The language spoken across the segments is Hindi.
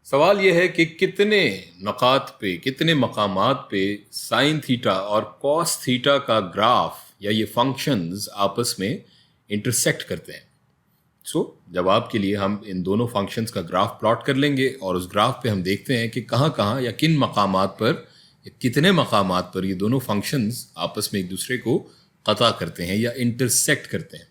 सवाल यह है कि कितने नुकात पे, कितने मकामात पे साइन थीटा और कॉस थीटा का ग्राफ या ये फंक्शंस आपस में इंटरसेक्ट करते हैं। जवाब के लिए हम इन दोनों फंक्शंस का ग्राफ प्लॉट कर लेंगे और उस ग्राफ पे हम देखते हैं कि कहाँ कहाँ या किन मकामात पर या कितने मकामात पर ये दोनों फंक्शंस आपस में एक दूसरे को कता करते हैं या इंटरसेक्ट करते हैं।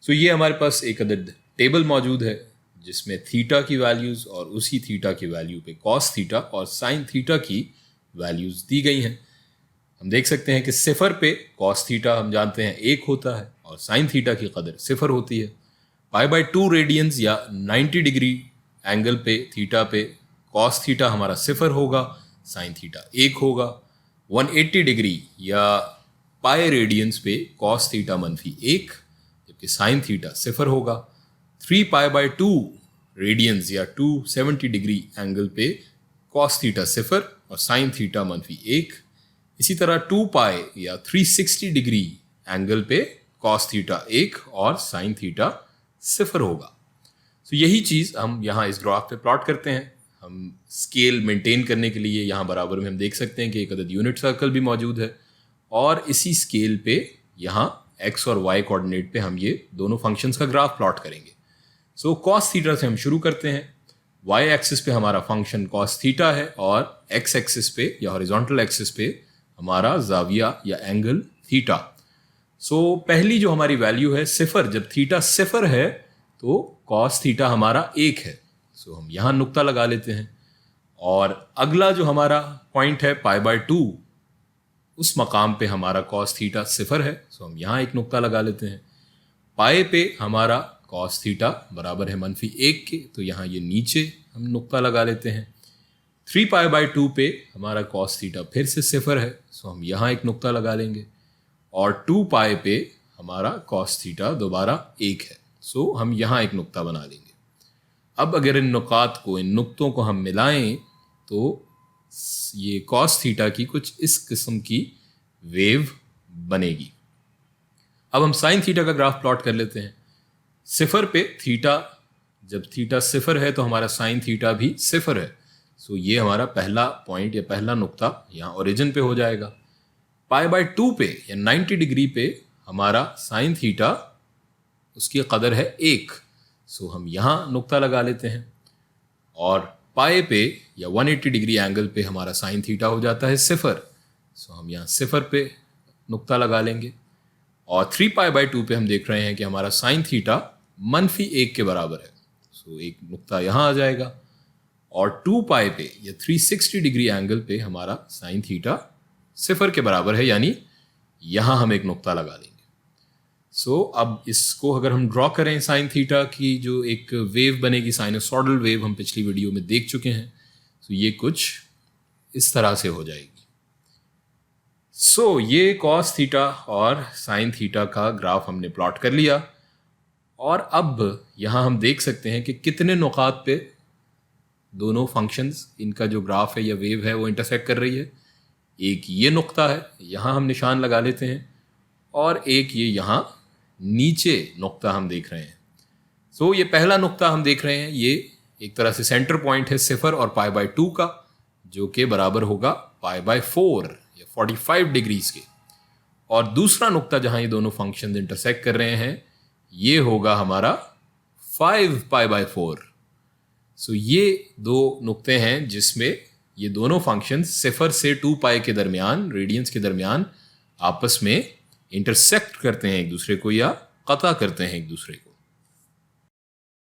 ये हमारे पास एक अदद टेबल मौजूद है जिसमें थीटा की वैल्यूज़ और उसी थीटा की वैल्यू पे कॉस थीटा और साइन थीटा की वैल्यूज़ दी गई हैं। हम देख सकते हैं कि सिफर पे कॉस थीटा हम जानते हैं 1 होता है और साइन थीटा की कदर सिफर होती है। π/2 रेडियंस या 90 डिग्री एंगल पे थीटा पे कॉस थीटा हमारा सिफर होगा, साइन थीटा 1 होगा। 180 डिग्री या पाई रेडियंस पे कॉस थीटा -1 जबकि साइन थीटा सिफर होगा। 3π/2 रेडियंस या 270 डिग्री एंगल पे कॉस थीटा सिफर और साइन थीटा -1। इसी तरह 2π या 360 डिग्री एंगल पे कॉस थीटा 1 और साइन थीटा सिफर होगा। यही चीज़ हम यहाँ इस ग्राफ पे प्लॉट करते हैं। हम स्केल मेंटेन करने के लिए यहाँ बराबर में हम देख सकते हैं कि एक अदद यूनिट सर्कल भी मौजूद है और इसी स्केल पे यहाँ x और y कोऑर्डिनेट पे हम ये दोनों फंक्शंस का ग्राफ प्लॉट करेंगे। कॉस थीटा से हम शुरू करते हैं। y एक्सिस पे हमारा फंक्शन कॉस थीटा है और x एक्सिस पे या हॉरिजॉन्टल एक्सिस पे हमारा जाविया या एंगल थीटा। पहली जो हमारी वैल्यू है सिफर, जब थीटा सिफर है तो कॉस थीटा हमारा 1 है। हम यहाँ नुक्ता लगा लेते हैं। और अगला जो हमारा पॉइंट है π/2, उस मकाम पे हमारा कॉस थीटा सिफर है, हम यहाँ एक नुक्ता लगा लेते हैं। पाए पे हमारा कॉस थीटा बराबर है -1 के, तो यहाँ ये नीचे हम नुक्ता लगा लेते हैं। 3π/2 पे हमारा कॉस थीटा फिर से सिफर है, हम यहाँ एक नुक्ता लगा लेंगे। और 2π पे हमारा कॉस थीटा दोबारा 1 है, हम यहाँ एक नुक्ता बना लेंगे। अब अगर इन नुकात को, इन नुक्तों को हम मिलाएं तो ये कॉस थीटा की कुछ इस किस्म की वेव बनेगी। अब हम साइन थीटा का ग्राफ प्लॉट कर लेते हैं। सिफर पे थीटा, जब थीटा सिफर है तो हमारा साइन थीटा भी सिफर है, ये हमारा पहला पॉइंट या पहला नुक्ता यहाँ ओरिजिन पे हो जाएगा। π/2 पे या 90 डिग्री पे हमारा साइन थीटा, उसकी कदर है 1, हम यहाँ नुक्ता लगा लेते हैं। और पाए पे या 180 डिग्री एंगल पे हमारा साइन थीटा हो जाता है सिफर, हम यहाँ सिफर पे नुक्ता लगा लेंगे। और 3π/2 पे हम देख रहे हैं कि हमारा साइन थीटा -1 के बराबर है, एक नुक्ता यहाँ आ जाएगा। और 2π पे या 360 डिग्री एंगल पे हमारा साइन थीटा सिफर के बराबर है, यानी यहाँ हम एक नुक्ता लगा लेंगे। अब इसको अगर हम ड्रॉ करें, साइन थीटा की जो एक वेव बनेगी, साइनसॉइडल वेव, हम पिछली वीडियो में देख चुके हैं, ये कुछ इस तरह से हो जाएगी। ये कॉस थीटा और साइन थीटा का ग्राफ हमने प्लॉट कर लिया। और अब यहाँ हम देख सकते हैं कि कितने नुकात पे दोनों फंक्शंस, इनका जो ग्राफ है या वेव है वो इंटरसेक्ट कर रही है। एक ये नुक्ता है, यहाँ हम निशान लगा लेते हैं, और एक ये यहाँ नीचे नुक्ता हम देख रहे हैं। ये पहला नुक्ता हम देख रहे हैं, ये एक तरह से सेंटर पॉइंट है सिफर और π/2 का, जो कि बराबर होगा π/4 या 45 डिग्रीज के। और दूसरा नुक्ता जहाँ ये दोनों फंक्शन इंटरसेक्ट कर रहे हैं, ये होगा हमारा 5π/4। ये दो नुक्ते हैं जिसमें ये दोनों फंक्शन सिफर से 2π के दरमियान, रेडियंस के दरमियान आपस में इंटरसेक्ट करते हैं एक दूसरे को या कता करते हैं एक दूसरे को।